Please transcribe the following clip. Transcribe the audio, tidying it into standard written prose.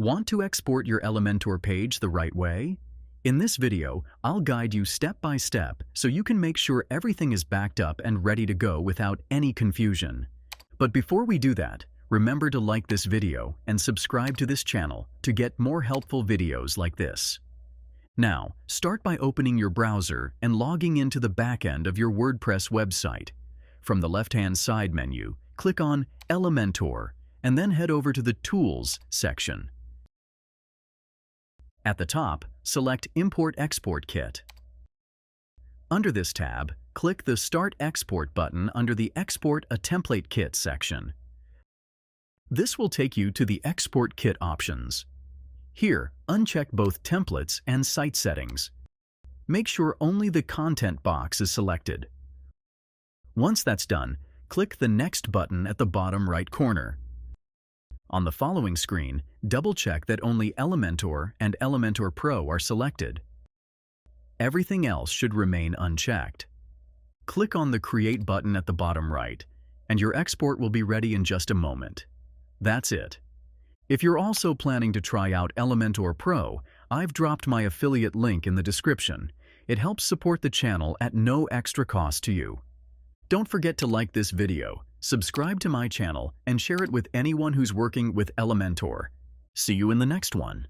Want to export your Elementor page the right way? In this video, I'll guide you step by step so you can make sure everything is backed up and ready to go without any confusion. But before we do that, remember to like this video and subscribe to this channel to get more helpful videos like this. Now, start by opening your browser and logging into the backend of your WordPress website. From the left-hand side menu, click on Elementor and then head over to the Tools section. At the top, select Import-Export Kit. Under this tab, click the Start Export button under the Export a Template Kit section. This will take you to the Export Kit options. Here, uncheck both Templates and Site Settings. Make sure only the Content box is selected. Once that's done, click the Next button at the bottom right corner. On the following screen, double-check that only Elementor and Elementor Pro are selected. Everything else should remain unchecked. Click on the Create button at the bottom right, and your export will be ready in just a moment. That's it. If you're also planning to try out Elementor Pro, I've dropped my affiliate link in the description. It helps support the channel at no extra cost to you. Don't forget to like this video, subscribe to my channel, and share it with anyone who's working with Elementor. See you in the next one.